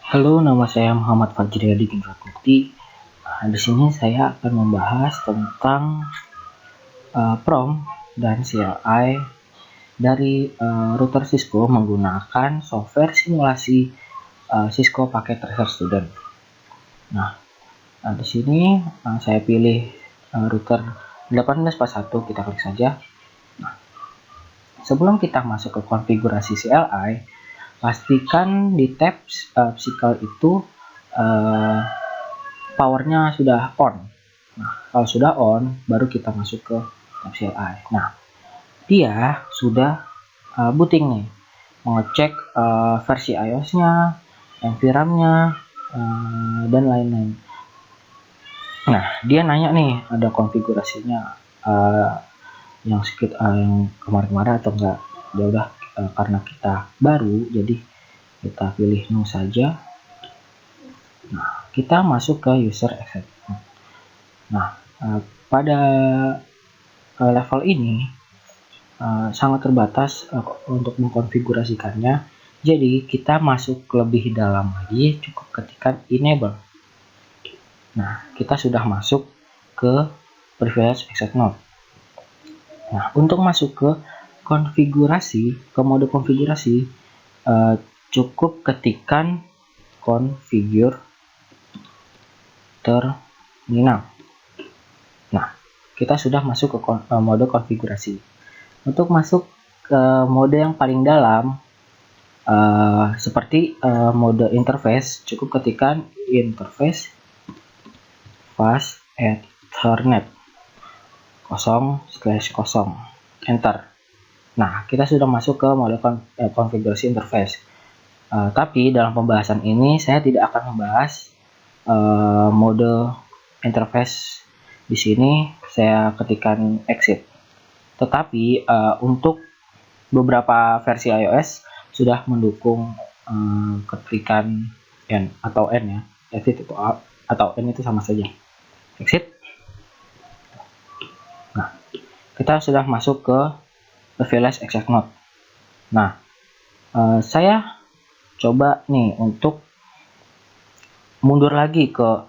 Halo, nama saya Muhammad Fajriyadi Mukti. Di sini saya akan membahas tentang PROM dan CLI dari router Cisco menggunakan software simulasi Cisco Packet Tracer Student. Nah, di sini saya pilih router 1841, kita klik saja. Nah, sebelum kita masuk ke konfigurasi CLI, pastikan di tab physical itu powernya sudah on. Nah, kalau sudah on, baru kita masuk ke tab CLI. Nah, dia sudah booting nih, mengecek versi iOS-nya, NVRAM-nya, dan lain-lain. Nah, dia nanya nih, ada konfigurasinya yang kemarin-kemarin atau enggak. Ya udah, karena kita baru, jadi kita pilih no saja. Nah, kita masuk ke user access. Nah, pada level ini sangat terbatas untuk mengkonfigurasikannya. Jadi kita masuk lebih dalam lagi, cukup ketikkan enable. Nah, kita sudah masuk ke privilege access node. Nah, untuk masuk ke mode konfigurasi, cukup ketikkan configure terminal. Nah, kita sudah masuk ke mode konfigurasi. Untuk masuk ke mode yang paling dalam, seperti mode interface, cukup ketikkan interface fast ethernet 0/0 enter. Nah, kita sudah masuk ke mode konfigurasi interface. Tapi dalam pembahasan ini saya tidak akan membahas mode interface. Di sini saya ketikkan exit. Tetapi untuk beberapa versi iOS sudah mendukung ketikan N atau N ya. Exit itu atau N itu sama saja. Exit. Nah, kita sudah masuk ke privilege access node. Nah, saya coba nih untuk mundur lagi ke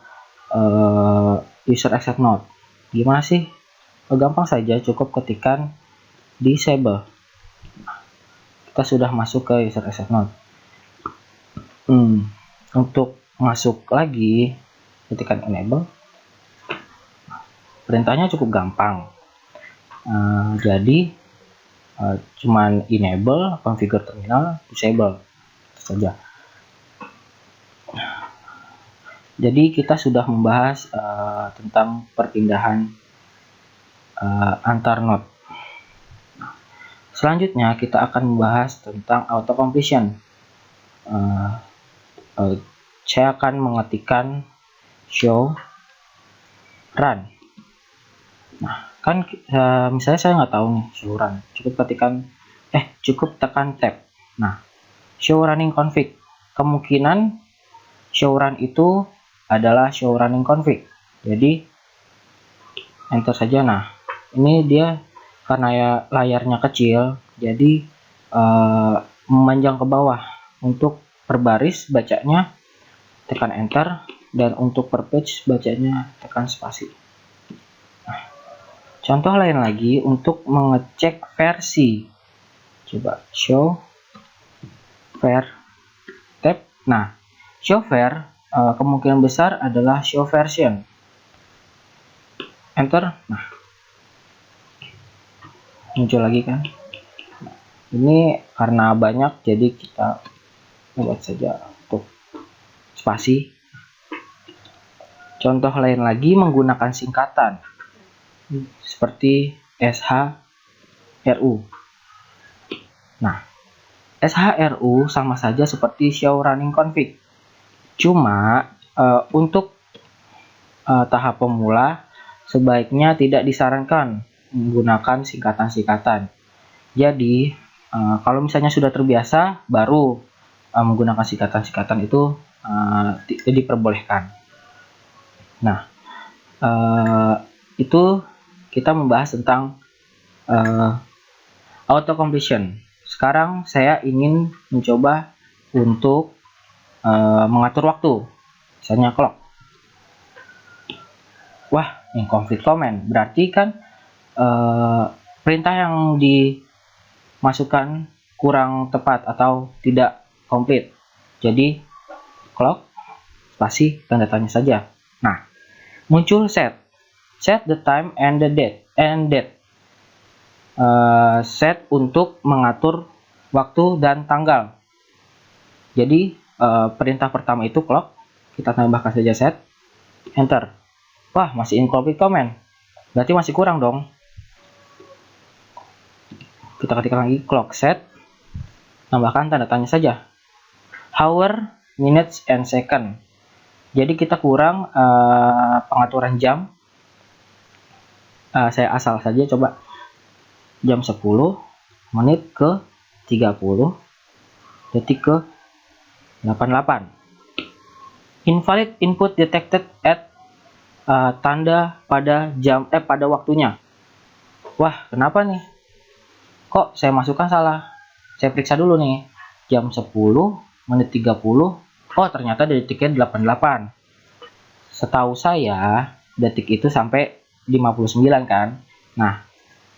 user access node. Gimana sih? Gampang saja, cukup ketikkan disable. Kita sudah masuk ke user access node. Untuk masuk lagi, ketikkan enable. Perintahnya cukup gampang. Jadi cuman enable, configure terminal, disable saja. Jadi kita sudah membahas tentang perpindahan antar node. Selanjutnya kita akan membahas tentang auto completion. Saya akan mengetikkan show run. Nah, kan misalnya saya nggak tahu nih show run, cukup tekan tab. Nah, show running config, kemungkinan show run itu adalah show running config. Jadi enter saja. Nah, ini dia karena ya layarnya kecil, jadi memanjang ke bawah. Untuk per baris bacanya tekan enter, dan untuk per page bacanya tekan spasi. Nah, contoh lain lagi untuk mengecek versi, coba show var tab. Nah, show var kemungkinan besar adalah show version. Enter. Nah, muncul lagi kan. Nah, ini karena banyak, jadi kita buat saja untuk spasi. Contoh lain lagi menggunakan singkatan seperti SHRU. Nah, SHRU sama saja seperti show running config. Cuma untuk tahap pemula sebaiknya tidak disarankan menggunakan singkatan-singkatan. Jadi kalau misalnya sudah terbiasa, baru menggunakan singkatan-singkatan itu diperbolehkan. Nah, itu kita membahas tentang auto completion. Sekarang saya ingin mencoba untuk mengatur waktu, misalnya clock. Wah, incomplete comment berarti kan perintah yang dimasukkan kurang tepat atau tidak komplit. Jadi clock spasi tanda tanya saja. Nah, muncul set the time and the date set untuk mengatur waktu dan tanggal. Jadi perintah pertama itu clock, kita tambahkan saja set, enter. Wah, masih incomplete comment, berarti masih kurang dong. Kita ketikkan lagi clock set, tambahkan tanda tanya saja, hour, minutes, and second. Jadi kita kurang pengaturan jam. Saya asal saja, coba jam 10, menit ke 30, detik ke 88. Invalid input detected at tanda pada jam pada waktunya. Wah, kenapa nih? Kok saya masukkan salah? Saya periksa dulu nih. Jam 10, menit 30. Oh, ternyata detiknya 88. Setahu saya, detik itu sampai 59 kan? Nah,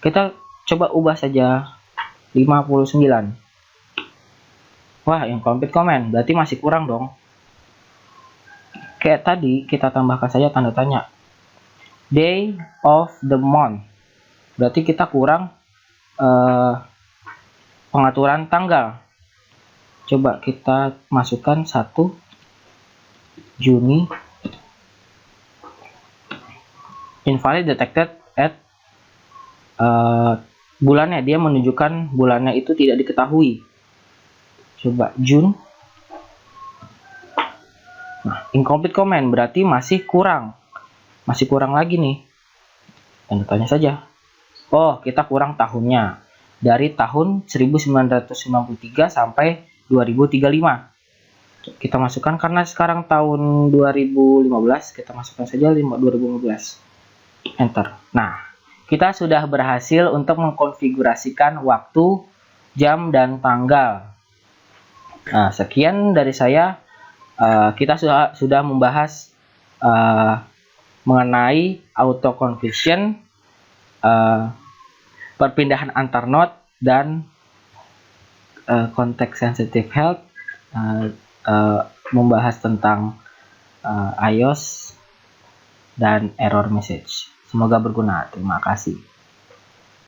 kita coba ubah saja 59. Wah, incomplete comment, berarti masih kurang dong. Kayak tadi, kita tambahkan saja tanda tanya. Day of the month. Berarti kita kurang pengaturan tanggal. Coba kita masukkan 1 Juni. Invalid detected at bulannya, dia menunjukkan bulannya itu tidak diketahui. Coba June. Nah, incomplete comment berarti masih kurang lagi nih. Tanda tanya saja. Oh, kita kurang tahunnya. Dari tahun 1993 sampai 2035. Kita masukkan, karena sekarang tahun 2015, kita masukkan saja 2015. Enter. Nah, kita sudah berhasil untuk mengkonfigurasikan waktu, jam, dan tanggal. Nah, sekian dari saya. Kita sudah membahas mengenai auto conversion, perpindahan antar node, dan context sensitive health, membahas tentang iOS dan error message. Semoga berguna. Terima kasih.